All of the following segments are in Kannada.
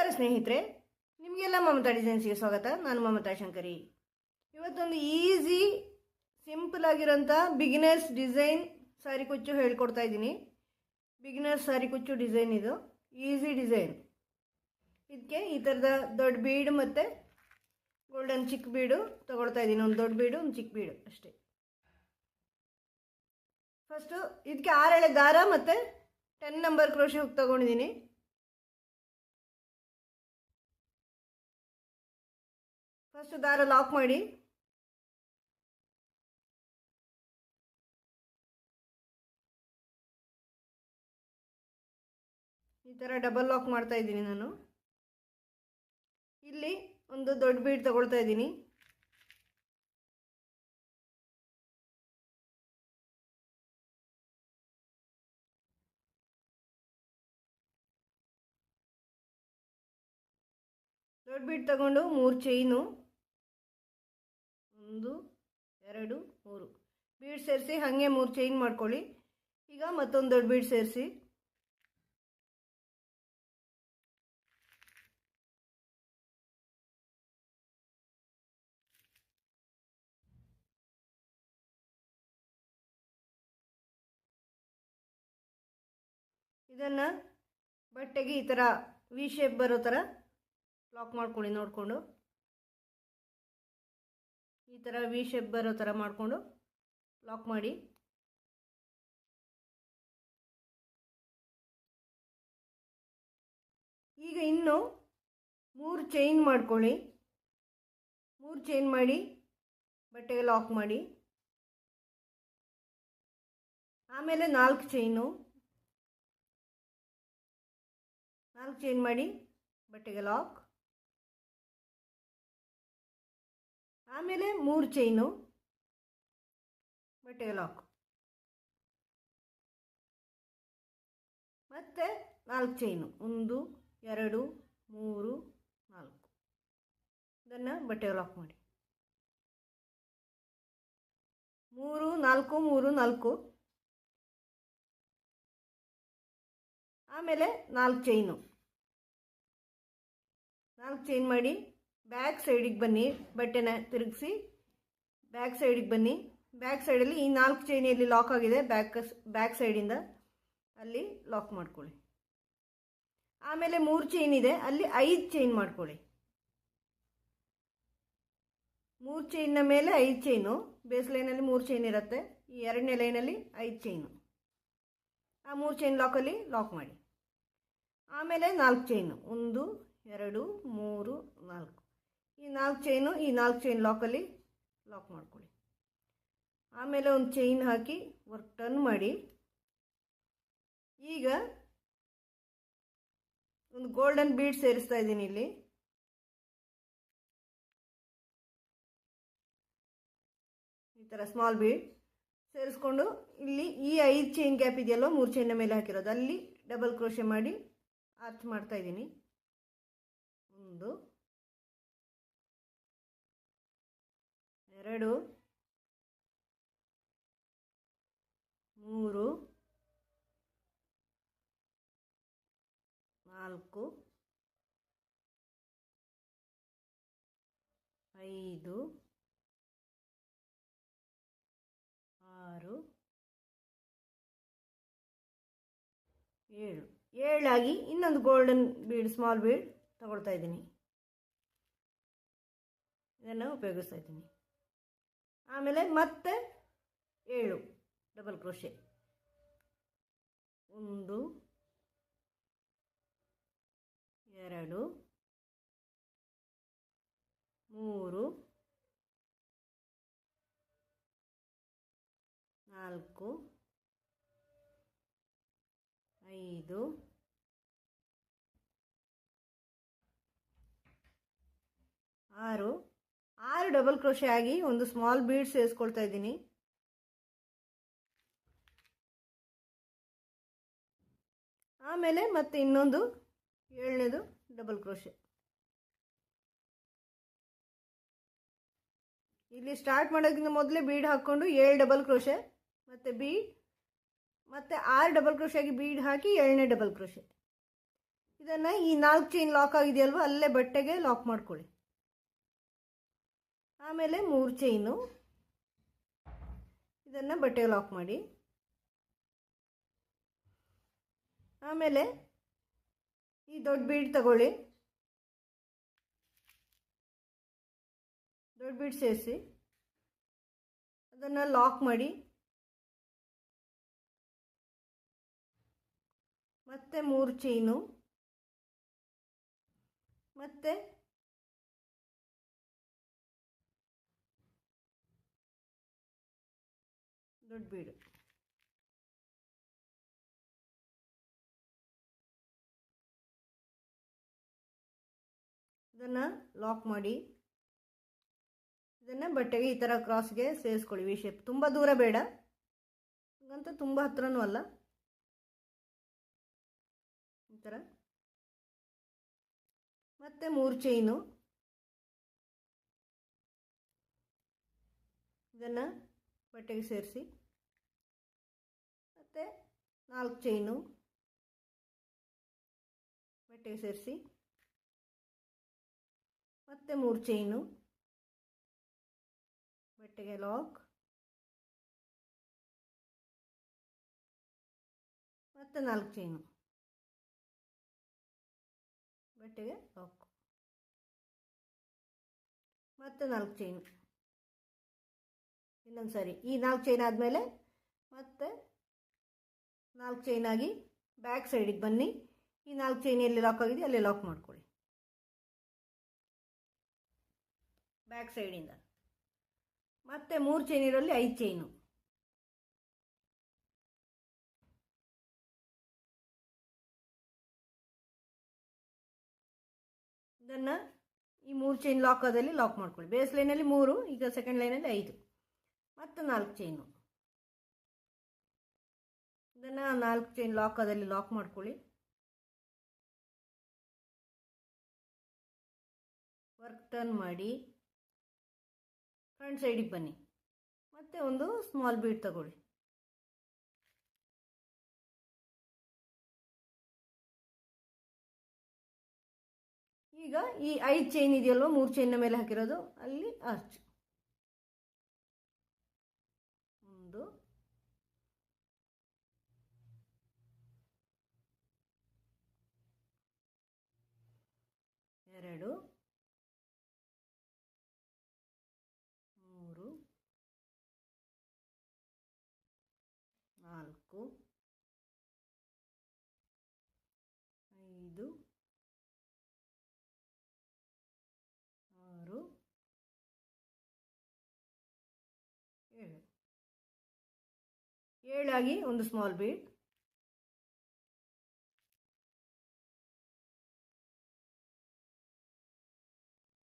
ನಮಸ್ಕಾರ ಸ್ನೇಹಿತರೆ, ನಿಮಗೆಲ್ಲ ಮಮತಾ ಡಿಸೈನ್ಸ್ಗೆ ಸ್ವಾಗತ. ನಾನು ಮಮತಾ ಶಂಕರಿ. ಇವತ್ತೊಂದು ಈಸಿ ಸಿಂಪಲ್ ಆಗಿರೋಂಥ ಬಿಗಿನರ್ಸ್ ಡಿಸೈನ್ ಸಾರಿ ಕುಚ್ಚು ಹೇಳ್ಕೊಡ್ತಾ ಇದ್ದೀನಿ. ಬಿಗಿನರ್ಸ್ ಸಾರಿ ಕುಚ್ಚು ಡಿಸೈನ್ ಇದು ಈಸಿ ಡಿಸೈನ್. ಇದಕ್ಕೆ ಈ ಥರದ ದೊಡ್ಡ ಬೀಡು ಮತ್ತು ಗೋಲ್ಡನ್ ಚಿಕ್ಕ ಬೀಡು ತೊಗೊಳ್ತಾ ಇದ್ದೀನಿ. ಒಂದು ದೊಡ್ಡ ಬೀಡು, ಒಂದು ಚಿಕ್ಕ ಬೀಡು ಅಷ್ಟೇ. ಫಸ್ಟು ಇದಕ್ಕೆ 6 ಎಳೆ ದಾರ ಮತ್ತು 10 ನಂಬರ್ ಕ್ರೋಶೆ ಹುಕ್ ತೊಗೊಂಡಿದ್ದೀನಿ. ಫಸ್ಟ್ ದಾರ ಲಾಕ್ ಮಾಡಿ ಈ ಥರ ಡಬಲ್ ಲಾಕ್ ಮಾಡ್ತಾ ಇದ್ದೀನಿ. ನಾನು ಇಲ್ಲಿ ಒಂದು ದೊಡ್ಡ ಬೀಡ್ ತಗೊಳ್ತಾ ಇದ್ದೀನಿ. ದೊಡ್ಡ ಬೀಡ್ ತಗೊಂಡು 3 ಚೈನು, 1 2 3 ಬೀಡ್ ಸೇರಿಸಿ ಹಾಗೆ 3 ಚೈನ್ ಮಾಡ್ಕೊಳ್ಳಿ. ಈಗ ಮತ್ತೊಂದು ದೊಡ್ಡ ಬೀಡ್ ಸೇರಿಸಿ ಇದನ್ನು ಬಟ್ಟೆಗೆ ಈ ಥರ ವಿ ಶೇಪ್ ಬರೋ ಥರ ಲಾಕ್ ಮಾಡ್ಕೊಳ್ಳಿ. ನೋಡಿಕೊಂಡು ಈ ಥರ ವಿ ಶೇಪ್ ಬರೋ ಥರ ಮಾಡಿಕೊಂಡು ಲಾಕ್ ಮಾಡಿ. ಈಗ ಇನ್ನು 3 ಚೈನ್ ಮಾಡ್ಕೊಳ್ಳಿ. 3 ಚೈನ್ ಮಾಡಿ ಬಟ್ಟೆಗೆ ಲಾಕ್ ಮಾಡಿ. ಆಮೇಲೆ 4 ಚೈನು, 4 ಚೈನ್ ಮಾಡಿ ಬಟ್ಟೆಗೆ ಲಾಕ್. ಆಮೇಲೆ 3 ಚೈನು ಬಟ್ಟೆಗೆ ಲಾಕ್. ಮತ್ತೆ 4 ಚೈನು, 1 2 3 4 ಇದನ್ನು ಬಟ್ಟೆಗೆ ಲಾಕ್ ಮಾಡಿ. 3 4 3 4. ಆಮೇಲೆ 4 ಚೈನು, 4 ಚೈನ್ ಮಾಡಿ ಬ್ಯಾಕ್ ಸೈಡಿಗೆ ಬನ್ನಿ. ಬಟ್ಟೆನ ತಿರುಗಿಸಿ ಬ್ಯಾಕ್ ಸೈಡಿಗೆ ಬನ್ನಿ. ಬ್ಯಾಕ್ ಸೈಡಲ್ಲಿ ಈ 4 ಚೈನ್ ಎಲ್ಲಿ ಲಾಕ್ ಆಗಿದೆ ಬ್ಯಾಕ್ ಸೈಡಿಂದ ಅಲ್ಲಿ ಲಾಕ್ ಮಾಡ್ಕೊಳ್ಳಿ. ಆಮೇಲೆ 3 ಚೈನ್ ಇದೆ, ಅಲ್ಲಿ 5 ಚೈನ್ ಮಾಡ್ಕೊಳ್ಳಿ. 3 ಚೈನ್ನ ಮೇಲೆ 5 ಚೈನು. ಬೇಸ್ ಲೈನಲ್ಲಿ 3 ಚೈನ್ ಇರುತ್ತೆ. ಈ 2ನೇ ಲೈನಲ್ಲಿ 5 ಚೈನು. ಆ 3 ಚೈನ್ ಲಾಕಲ್ಲಿ ಲಾಕ್ ಮಾಡಿ. ಆಮೇಲೆ 4 ಚೈನು, 1 2 3 4. ಈ 4 ಚೈನು ಈ 4 ಚೈನ್ ಲಾಕಲ್ಲಿ ಲಾಕ್ ಮಾಡ್ಕೊಳ್ಳಿ. ಆಮೇಲೆ ಒಂದು ಚೈನ್ ಹಾಕಿ ವರ್ಕ್ ಟರ್ನ್ ಮಾಡಿ. ಈಗ ಒಂದು ಗೋಲ್ಡನ್ ಬೀಡ್ ಸೇರಿಸ್ತಾ ಇದ್ದೀನಿ. ಇಲ್ಲಿ ಈ ಥರ ಸ್ಮಾಲ್ ಬೀಡ್ ಸೇರಿಸ್ಕೊಂಡು ಇಲ್ಲಿ ಈ 5 ಚೈನ್ ಗ್ಯಾಪ್ ಇದೆಯಲ್ಲೋ 3 ಚೈನ್ನ ಮೇಲೆ ಹಾಕಿರೋದು ಅಲ್ಲಿ ಡಬಲ್ ಕ್ರೋಶೆ ಮಾಡಿ ಆರ್ಚ್ ಮಾಡ್ತಾ ಇದ್ದೀನಿ. 1 2 3 4 5 6 7 7 ಇನ್ನೊಂದು ಗೋಲ್ಡನ್ ಬೀಡ್ ಸ್ಮಾಲ್ ಬೀಡ್ ತಗೊಳ್ತಾ ಇದ್ದೀನಿ. ಇದನ್ನು ಉಪಯೋಗಿಸ್ತಾ ಇದ್ದೀನಿ. ಆಮೇಲೆ ಮತ್ತೆ 7 ಡಬಲ್ ಕ್ರೋಶೆ. 1 2 3 4 5 6 ಡಬಲ್ ಕ್ರೋಶೆ ಆಗಿ ಒಂದು ಸ್ಮಾಲ್ ಬೀಡ್ ಸೇರಿಸ್ಕೊಳ್ತಾ ಇದ್ದೀನಿ. ಆಮೇಲೆ ಮತ್ತೆ ಇನ್ನೊಂದು 7ನೇದು ಡಬಲ್ ಕ್ರೋಶೆ. ಇಲ್ಲಿ ಸ್ಟಾರ್ಟ್ ಮಾಡೋಕ್ಕಿಂತ ಮೊದಲೇ ಬೀಡ್ ಹಾಕ್ಕೊಂಡು 7 ಡಬಲ್ ಕ್ರೋಶೆ ಮತ್ತು ಬೀಡ್ ಮತ್ತು 6 ಡಬಲ್ ಕ್ರೋಶೆಗೆ ಬೀಡ್ ಹಾಕಿ 7ನೇ ಡಬಲ್ ಕ್ರೋಶೆ. ಇದನ್ನು ಈ 4 ಚೈನ್ ಲಾಕ್ ಆಗಿದೆಯಲ್ವ ಅಲ್ಲೇ ಬಟ್ಟೆಗೆ ಲಾಕ್ ಮಾಡ್ಕೊಳ್ಳಿ. ಆಮೇಲೆ 3 ಚೈನು ಇದನ್ನು ಬಟ್ಟೆಗೆ ಲಾಕ್ ಮಾಡಿ. ಆಮೇಲೆ ಈ ದೊಡ್ಡ ಬೀಡ್ ತಗೊಳ್ಳಿ, ದೊಡ್ಡ ಬೀಡ್ ಸೇರಿಸಿ ಅದನ್ನು ಲಾಕ್ ಮಾಡಿ. ಮತ್ತೆ 3 ಚೈನು ಮತ್ತೆ ದೊಡ್ಡ ಬೀಡು. ಇದನ್ನು ಲಾಕ್ ಮಾಡಿ. ಇದನ್ನು ಬಟ್ಟೆಗೆ ಈ ಥರ ಕ್ರಾಸ್ಗೆ ಸೇರಿಸ್ಕೊಳ್ಳಿ. ವಿ ಶೇಪ್, ತುಂಬ ದೂರ ಬೇಡ, ಹಾಗಂತ ತುಂಬ ಹತ್ರನೂ ಅಲ್ಲ, ಈ ಥರ. ಮತ್ತು 3 ಚೈನು ಇದನ್ನು ಬಟ್ಟೆಗೆ ಸೇರಿಸಿ. ಮತ್ತು 4 ಚೈನು ಬಟ್ಟೆಗೆ ಸೇರಿಸಿ. ಮತ್ತು 3 ಚೈನು ಬಟ್ಟೆಗೆ ಲಾಕ್. ಮತ್ತು 4 ಚೈನು ಬಟ್ಟೆಗೆ ಲಾಕ್. ಮತ್ತು 4 ಚೈನು. ಇನ್ನೊಂದು ಸರಿ ಈ 4 ಚೈನ್ ಆದಮೇಲೆ ಮತ್ತೆ 4 ಚೈನ್ ಆಗಿ ಬ್ಯಾಕ್ ಸೈಡಿಗೆ ಬನ್ನಿ. ಈ 4 ಚೈನ್ ಎಲ್ಲಿ ಲಾಕ್ ಆಗಿದೆ ಅಲ್ಲೇ ಲಾಕ್ ಮಾಡ್ಕೊಳ್ಳಿ ಬ್ಯಾಕ್ ಸೈಡಿಂದ. ಮತ್ತು 3 ಚೈನ್ ಇರೋಲ್ಲಿ 5 ಚೈನು. ಇದನ್ನು ಈ 3 ಚೈನ್ ಲಾಕ್ ಆದಲ್ಲಿ ಲಾಕ್ ಮಾಡ್ಕೊಳ್ಳಿ. ಬೇಸ್ ಲೈನಲ್ಲಿ 3, ಈಗ ಸೆಕೆಂಡ್ ಲೈನಲ್ಲಿ 5. ಮತ್ತು 4 ಚೈನು. ಇದನ್ನು 4 ಚೈನ್ ಲಾಕ್ ಆದಲ್ಲಿ ಲಾಕ್ ಮಾಡ್ಕೊಳ್ಳಿ. ವರ್ಕ್ ಟರ್ನ್ ಮಾಡಿ ಫ್ರಂಟ್ ಸೈಡಿಗೆ ಬನ್ನಿ. ಮತ್ತು ಒಂದು ಸ್ಮಾಲ್ ಬೀಡ್ ತಗೊಳ್ಳಿ. ಈಗ ಈ 5 ಚೈನ್ ಇದೆಯಲ್ವ 3 ಚೈನ್ನ ಮೇಲೆ ಹಾಕಿರೋದು, ಅಲ್ಲಿ ಆರ್ಚ್. 1 2 3 4 5 6 7. 7 ಆಗಿ ಒಂದು ಸ್ಮಾಲ್ ಬೀಡ್.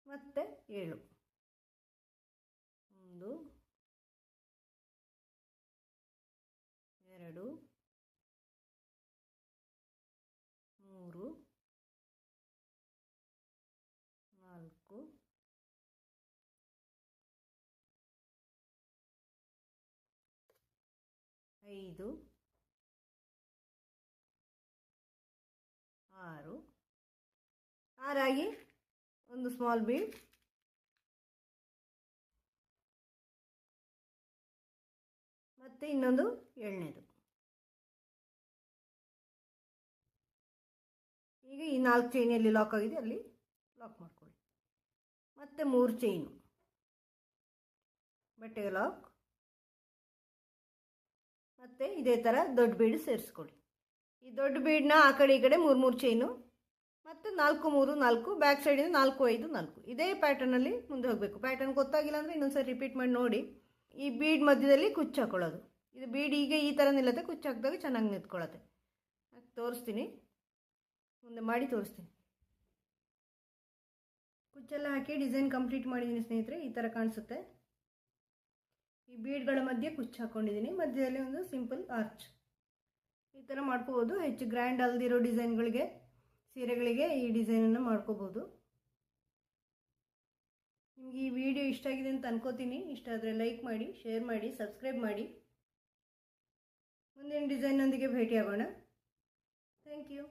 ಮತ್ತೆ 7. 1 2 3 4 5 6. 6 ಆಗಿ ಒಂದು ಸ್ಮಾಲ್ ಬೀಡ್. ಮತ್ತು ಇನ್ನೊಂದು 7ನೇದು. ಈಗ ಈ 4 ಚೈನ್ ಎಲ್ಲಿ ಲಾಕ್ ಆಗಿದೆ ಅಲ್ಲಿ ಲಾಕ್ ಮಾಡ್ಕೊಳ್ಳಿ. ಮತ್ತು 3 ಚೈನು ಬಟ್ಟೆಗೆ ಲಾಕ್. ಮತ್ತು ಇದೇ ಥರ ದೊಡ್ಡ ಬೀಡ್ ಸೇರಿಸ್ಕೊಳ್ಳಿ. ಈ ದೊಡ್ಡ ಬೀಡನ್ನ ಆ ಕಡೆ ಈ ಕಡೆ 3 ಚೈನು ಮತ್ತು 4 3 4 ಬ್ಯಾಕ್ ಸೈಡಿಂದ 4 5 4. ಇದೇ ಪ್ಯಾಟರ್ನಲ್ಲಿ ಮುಂದೆ ಹೋಗಬೇಕು. ಪ್ಯಾಟರ್ನ್ ಗೊತ್ತಾಗಿಲ್ಲ ಅಂದರೆ ಇನ್ನೊಂದ್ಸರಿ ರಿಪೀಟ್ ಮಾಡಿ ನೋಡಿ. ಈ ಬೀಡ್ ಮಧ್ಯದಲ್ಲಿ ಕುಚ್ಚು ಹಾಕೊಳ್ಳೋದು. ಇದು ಬೀಡ್ ಈಗ ಈ ಥರ ನಿಲ್ಲತ್ತೆ, ಕುಚ್ಚು ಹಾಕಿದಾಗ ಚೆನ್ನಾಗಿ ನಿಂತ್ಕೊಳ್ಳುತ್ತೆ. ತೋರಿಸ್ತೀನಿ, ಮುಂದೆ ಮಾಡಿ ತೋರಿಸ್ತೀನಿ. ಕುಚ್ಚೆಲ್ಲ ಹಾಕಿ ಡಿಸೈನ್ ಕಂಪ್ಲೀಟ್ ಮಾಡಿದ್ದೀನಿ ಸ್ನೇಹಿತರೆ. ಈ ಥರ ಕಾಣಿಸುತ್ತೆ. ಈ ಬೀಡ್ಗಳ ಮಧ್ಯೆ ಕುಚ್ಚು ಹಾಕ್ಕೊಂಡಿದ್ದೀನಿ, ಮಧ್ಯದಲ್ಲಿ ಒಂದು ಸಿಂಪಲ್ ಆರ್ಚ್. ಈ ಥರ ಮಾಡ್ಕೋಬೋದು. ಹೆಚ್ಚು ಗ್ರ್ಯಾಂಡ್ ಅಲ್ದಿರೋ ಡಿಸೈನ್ಗಳಿಗೆ, ಸೀರೆಗಳಿಗೆ ಈ ಡಿಸೈನನ್ನು ಮಾಡ್ಕೋಬೋದು. ನಿಮಗೆ ಈ ವಿಡಿಯೋ ಇಷ್ಟ ಆಗಿದೆ ಅಂತ ಅನ್ಕೋತೀನಿ. ಇಷ್ಟ ಆದರೆ ಲೈಕ್ ಮಾಡಿ, ಶೇರ್ ಮಾಡಿ, ಸಬ್ಸ್ಕ್ರೈಬ್ ಮಾಡಿ. ಮುಂದಿನ ಡಿಸೈನ್ನೊಂದಿಗೆ ಭೇಟಿಯಾಗೋಣ. Thank you.